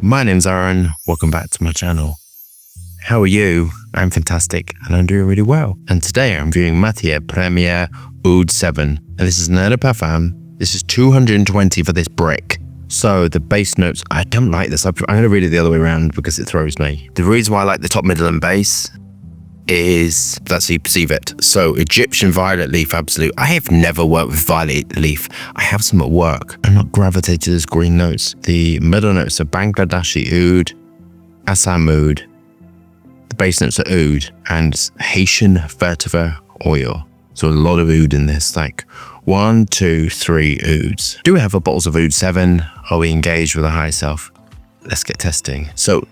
My name's Aaron, welcome back to my channel. How are you? I'm fantastic and I'm doing really well. And today I'm viewing Matiere Perfumer OUD 7. And this is an Eau de Parfum. This is 220 for this brick. So the base notes, I don't like this. I'm going to read it the other way around because it throws me. The reason why I like the top, middle and base is that's how you perceive it. So Egyptian violet leaf absolute. I have never worked with violet leaf. I have some at work. I'm not gravitated to this green notes. The middle notes are Bangladeshi oud, Assam oud. The base notes are oud and Haitian vetiver oil. So a lot of oud in this, like 1, 2, 3 ouds. Do we have bottles of OUD 7? Are we engaged with a high self? Let's get testing. So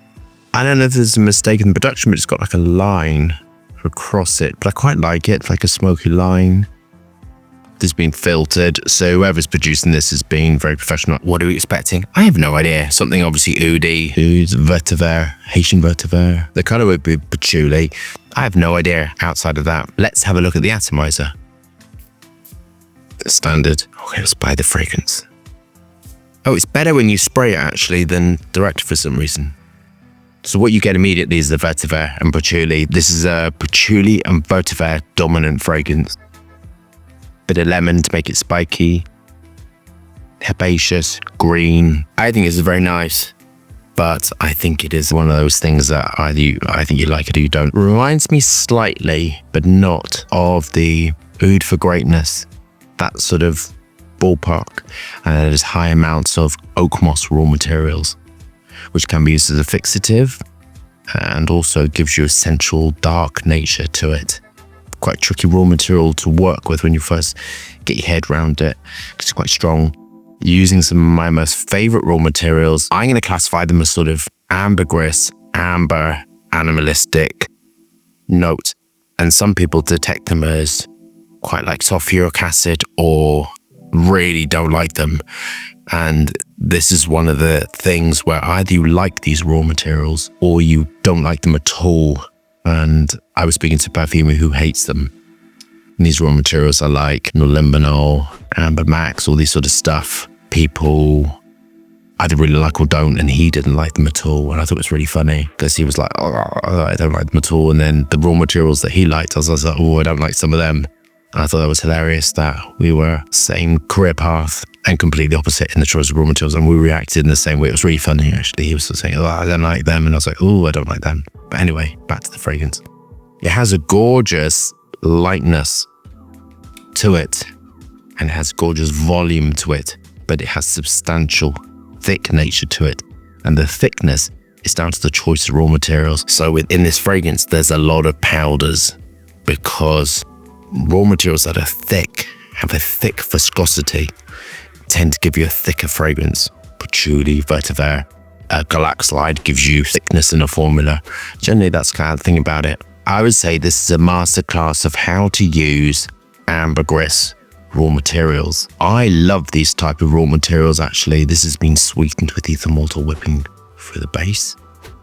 I don't know if there's a mistake in the production, but it's got like a line across it, but I quite like it. It's like a smoky line. This has been filtered, so whoever's producing this has been very professional. What are we expecting? I have no idea. Something obviously oudy, vetiver, Haitian vetiver. The color would be patchouli. I have no idea outside of that. Let's have a look at the atomizer. Standard. Okay, let's buy the fragrance. Oh, it's better when you spray it actually than direct for some reason. So what you get immediately is the vetiver and patchouli. This is a patchouli and vetiver dominant fragrance. Bit of lemon to make it spiky. Herbaceous, green. I think it's very nice, but I think it is one of those things that I think you like it or you don't. Reminds me slightly, but not of the Oud for Greatness. That sort of ballpark. And there's high amounts of oak moss raw materials, which can be used as a fixative and also gives you a sensual dark nature to it. Quite tricky raw material to work with when you first get your head around it. It's quite strong. Using some of my most favorite raw materials, I'm going to classify them as sort of ambergris, amber, animalistic note. And some people detect them as quite like sulfuric acid or really don't like them. And this is one of the things where either you like these raw materials or you don't like them at all. And I was speaking to a perfumer who hates them. And these raw materials are like limonol, amber max, all these sort of stuff. People either really like or don't, and he didn't like them at all. And I thought it was really funny because he was like, oh, I don't like them at all. And then the raw materials that he liked, I was like, oh, I don't like some of them. And I thought that was hilarious that we were same career path and completely opposite in the choice of raw materials, and we reacted in the same way. It was really funny actually. He was sort of saying, oh, I don't like them, and I was like, oh, I don't like them. But anyway, back to the fragrance. It has a gorgeous lightness to it, and it has gorgeous volume to it, but it has substantial thick nature to it. And the thickness is down to the choice of raw materials. So within this fragrance, there's a lot of powders because raw materials that are thick have a thick viscosity, tend to give you a thicker fragrance. Patchouli, vetiver, galaxolide gives you thickness in a formula. Generally, that's kind of the thing about it. I would say this is a masterclass of how to use ambergris raw materials. I love these type of raw materials actually. This has been sweetened with ether maltol whipping for the base.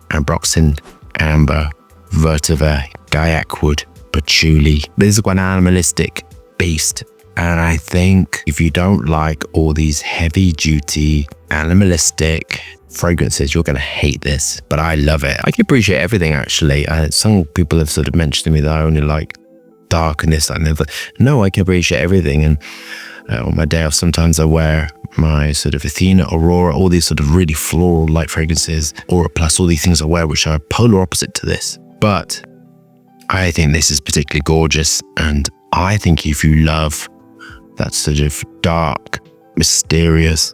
Ambroxan, amber, vetiver, gaiac wood, patchouli. This is quite an animalistic beast. And I think if you don't like all these heavy duty animalistic fragrances, you're going to hate this, but I love it. I can appreciate everything actually. Some people have sort of mentioned to me that I only like dark and this, that, and the other. No, I can appreciate everything. And on my day off, sometimes I wear my sort of Athena, Aurora, all these sort of really floral light fragrances, Aura Plus, all these things I wear, which are polar opposite to this. But I think this is particularly gorgeous. And I think if you love that sort of dark, mysterious,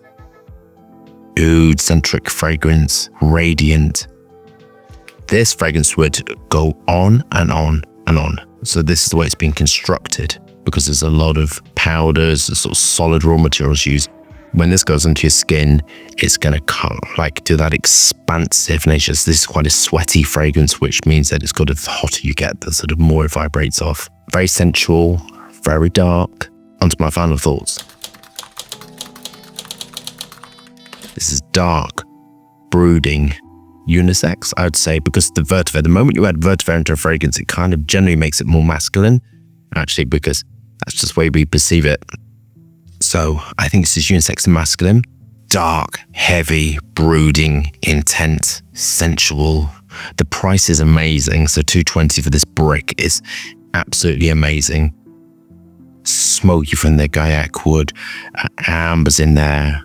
oud-centric fragrance, radiant, this fragrance would go on and on and on. So this is the way it's been constructed because there's a lot of powders, sort of solid raw materials used. When this goes into your skin, it's going to like do that expansive nature. So this is quite a sweaty fragrance, which means that it's got the hotter you get, the sort of more it vibrates off. Very sensual, very dark. Onto my final thoughts. This is dark, brooding, unisex, I would say, because the vetiver, the moment you add vetiver into a fragrance, it kind of generally makes it more masculine, actually, because that's just the way we perceive it. So I think this is unisex and masculine. dark, heavy, brooding, intense, sensual. The price is amazing. So $220 for this brick is absolutely amazing. Smoky from the Gaiac wood, ambers in there,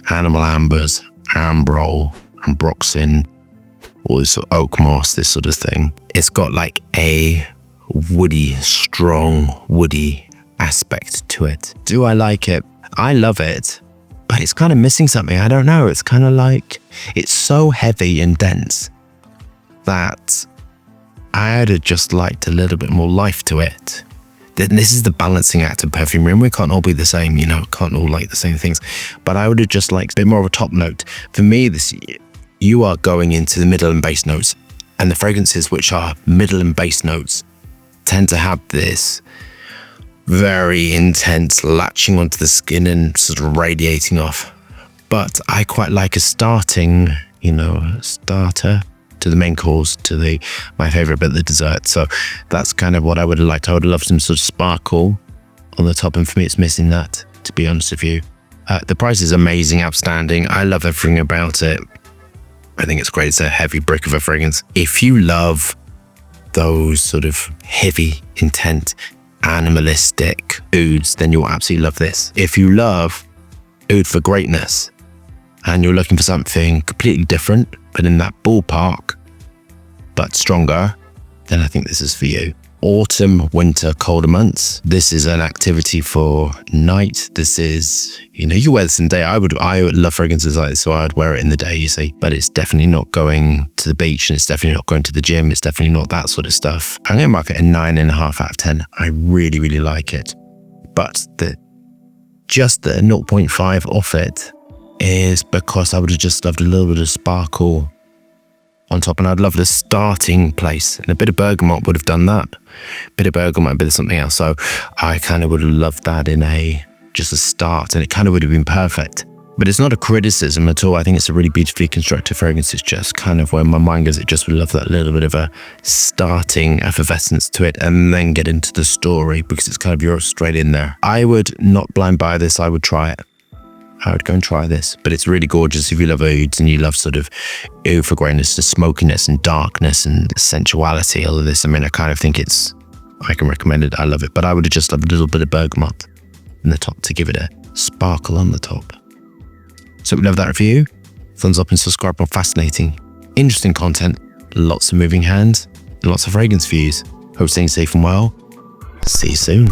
animal ambers, ambrol, ambroxan, all this sort of oak moss, this sort of thing. It's got like a woody, strong, woody aspect to it. Do I like it? I love it, but it's kind of missing something. I don't know. It's kind of like, it's so heavy and dense that I'd have just liked a little bit more life to it. Then this is the balancing act of Perfumer, and we can't all be the same, you know, can't all like the same things. But I would have just liked a bit more of a top note. For me, you are going into the middle and base notes, and the fragrances which are middle and base notes tend to have this very intense latching onto the skin and sort of radiating off. But I quite like a starting, you know, starter to the main course, to my favorite bit, the dessert. So that's kind of what I would have liked. I would have loved some sort of sparkle on the top, and for me it's missing that, to be honest with you. The price is amazing, outstanding. I love everything about it. I think it's great. It's a heavy brick of a fragrance. If you love those sort of heavy, intense, animalistic ouds, then you'll absolutely love this. If you love oud for greatness and you're looking for something completely different, but in that ballpark, but stronger, then I think this is for you. Autumn, winter, colder months. This is an activity for night. This is, you know, you wear this in the day. I would love fragrances like this, so I'd wear it in the day, you see. But it's definitely not going to the beach, and it's definitely not going to the gym. It's definitely not that sort of stuff. I'm going to mark it a 9.5 out of 10. I really, really like it. But just the 0.5 off it is because I would have just loved a little bit of sparkle on top, and I'd love the starting place, and a bit of bergamot would have done that. A bit of bergamot, a bit of something else. So I kind of would have loved that in just a start, and it kind of would have been perfect. But it's not a criticism at all. I think it's a really beautifully constructed fragrance. It's just kind of where my mind goes. It just would love that little bit of a starting effervescence to it, and then get into the story, because it's kind of, you're straight in there. I would not blind buy this. I would try it. I would go and try this, but it's really gorgeous if you love ouds and you love sort of oud for greatness, the smokiness and darkness and sensuality, all of this. I mean, I kind of think I can recommend it. I love it, but I would have just loved a little bit of bergamot in the top to give it a sparkle on the top. So we love that review. Thumbs up and subscribe for fascinating, interesting content, lots of moving hands, and lots of fragrance views. Hope staying safe and well. See you soon.